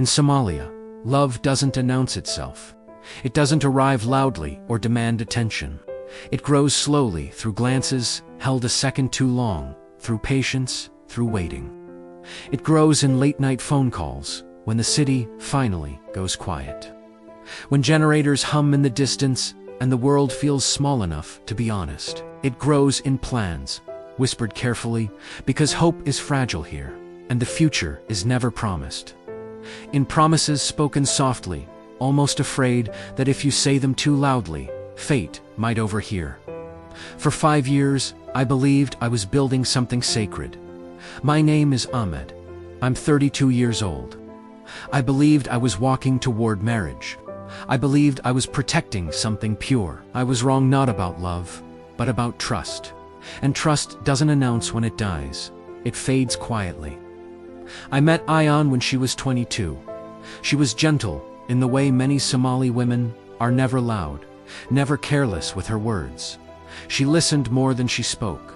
In Somalia, love doesn't announce itself. It doesn't arrive loudly or demand attention. It grows slowly through glances held a second too long, through patience, through waiting. It grows in late-night phone calls, when the city finally goes quiet. When generators hum in the distance and the world feels small enough to be honest. It grows in plans, whispered carefully, because hope is fragile here, and the future is never promised. In promises spoken softly, almost afraid that if you say them too loudly, fate might overhear. For 5 years, I believed I was building something sacred. My name is Ahmed. I'm 32 years old. I believed I was walking toward marriage. I believed I was protecting something pure. I was wrong not about love, but about trust. And trust doesn't announce when it dies. It fades quietly. I met Ayan when she was 22. She was gentle in the way many Somali women are, never loud, never careless with her words. She listened more than she spoke.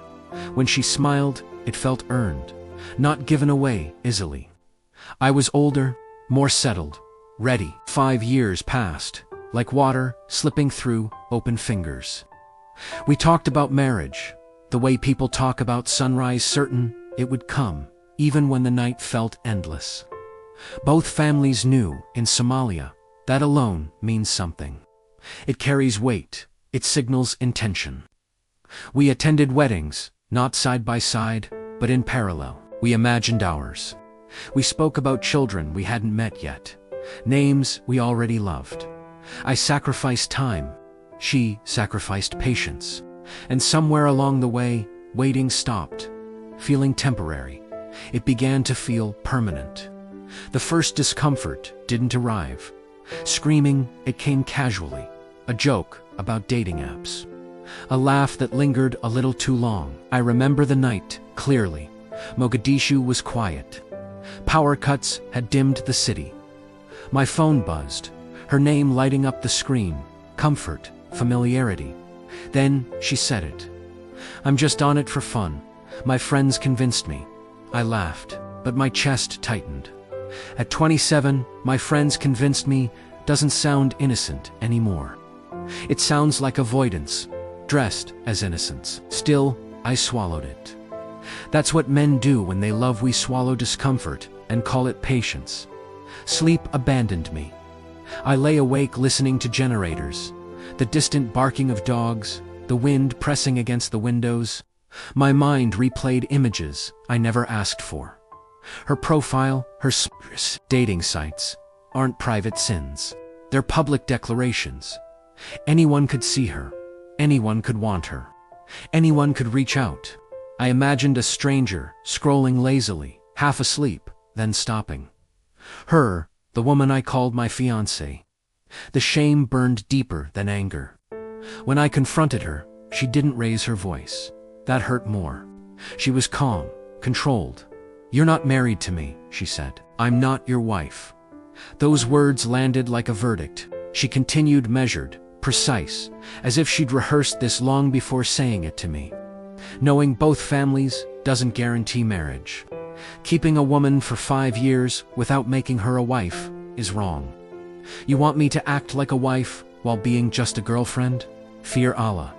When she smiled, it felt earned, not given away easily. I was older, more settled, ready. 5 years passed, like water slipping through open fingers. We talked about marriage, the way people talk about sunrise, certain it would come, even when the night felt endless. Both families knew, in Somalia, that alone means something. It carries weight, it signals intention. We attended weddings, not side by side, but in parallel. We imagined ours. We spoke about children we hadn't met yet, names we already loved. I sacrificed time. She sacrificed patience. And somewhere along the way, waiting stopped. Feeling temporary, it began to feel permanent. The first discomfort didn't arrive. Screaming, it came casually. A joke about dating apps. A laugh that lingered a little too long. I remember the night clearly. Mogadishu was quiet. Power cuts had dimmed the city. My phone buzzed, her name lighting up the screen. Comfort, familiarity. Then she said it. I'm just on it for fun. My friends convinced me. I laughed, but my chest tightened. At 27, my friends convinced me doesn't sound innocent anymore. It sounds like avoidance, dressed as innocence. Still, I swallowed it. That's what men do when they love. We swallow discomfort and call it patience. Sleep abandoned me. I lay awake listening to generators, the distant barking of dogs, the wind pressing against the windows. My mind replayed images I never asked for. Her profile, her dating sites, aren't private sins. They're public declarations. Anyone could see her. Anyone could want her. Anyone could reach out. I imagined a stranger scrolling lazily, half asleep, then stopping. Her, the woman I called my fiancée. The shame burned deeper than anger. When I confronted her, she didn't raise her voice. That hurt more. She was calm, controlled. You're not married to me, she said. I'm not your wife. Those words landed like a verdict. She continued, measured, precise, as if she'd rehearsed this long before saying it to me. Knowing both families doesn't guarantee marriage. Keeping a woman for 5 years without making her a wife is wrong. You want me to act like a wife while being just a girlfriend? Fear Allah.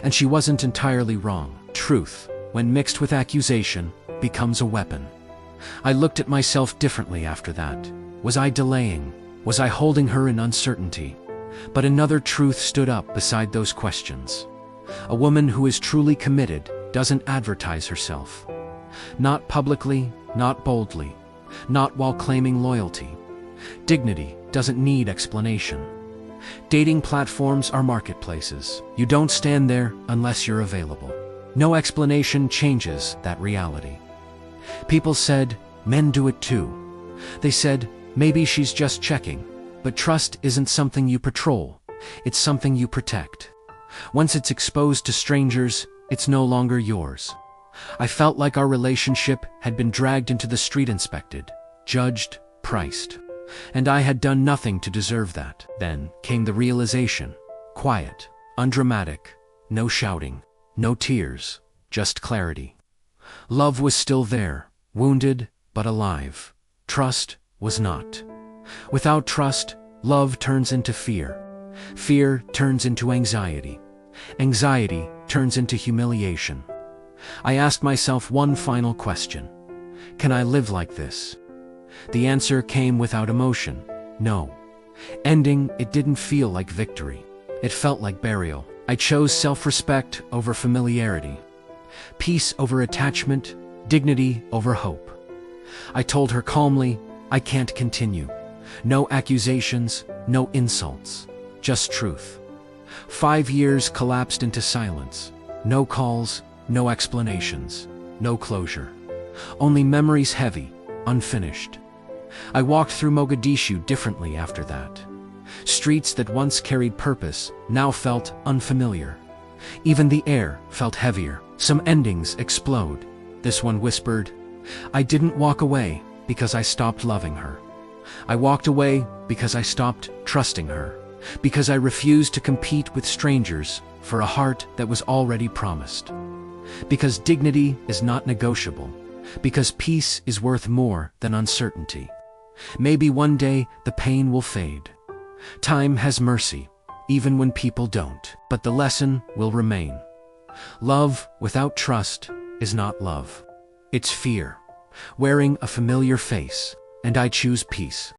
And she wasn't entirely wrong. Truth, when mixed with accusation, becomes a weapon. I looked at myself differently after that. Was I delaying? Was I holding her in uncertainty? But another truth stood up beside those questions. A woman who is truly committed doesn't advertise herself. Not publicly, not boldly, not while claiming loyalty. Dignity doesn't need explanation. Dating platforms are marketplaces. You don't stand there unless you're available. No explanation changes that reality. People said, men do it too. They said, maybe she's just checking. But trust isn't something you patrol. It's something you protect. Once it's exposed to strangers, it's no longer yours. I felt like our relationship had been dragged into the street, inspected, judged, priced. And I had done nothing to deserve that. Then came the realization. Quiet, undramatic, no shouting, no tears, just clarity. Love was still there, wounded but alive. Trust was not. Without trust, love turns into fear. Fear turns into anxiety. Anxiety turns into humiliation. I asked myself one final question. Can I live like this? The answer came without emotion. No. Ending, it didn't feel like victory. It felt like burial. I chose self-respect over familiarity. Peace over attachment, dignity over hope. I told her calmly, I can't continue. No accusations, no insults, just truth. 5 years collapsed into silence. No calls, no explanations, no closure. Only memories heavy, unfinished. I walked through Mogadishu differently after that. Streets that once carried purpose now felt unfamiliar. Even the air felt heavier. Some endings explode. This one whispered, I didn't walk away because I stopped loving her. I walked away because I stopped trusting her, because I refused to compete with strangers for a heart that was already promised. Because dignity is not negotiable, because peace is worth more than uncertainty. Maybe one day the pain will fade. Time has mercy, even when people don't, but the lesson will remain. Love without trust is not love. It's fear, wearing a familiar face, and I choose peace.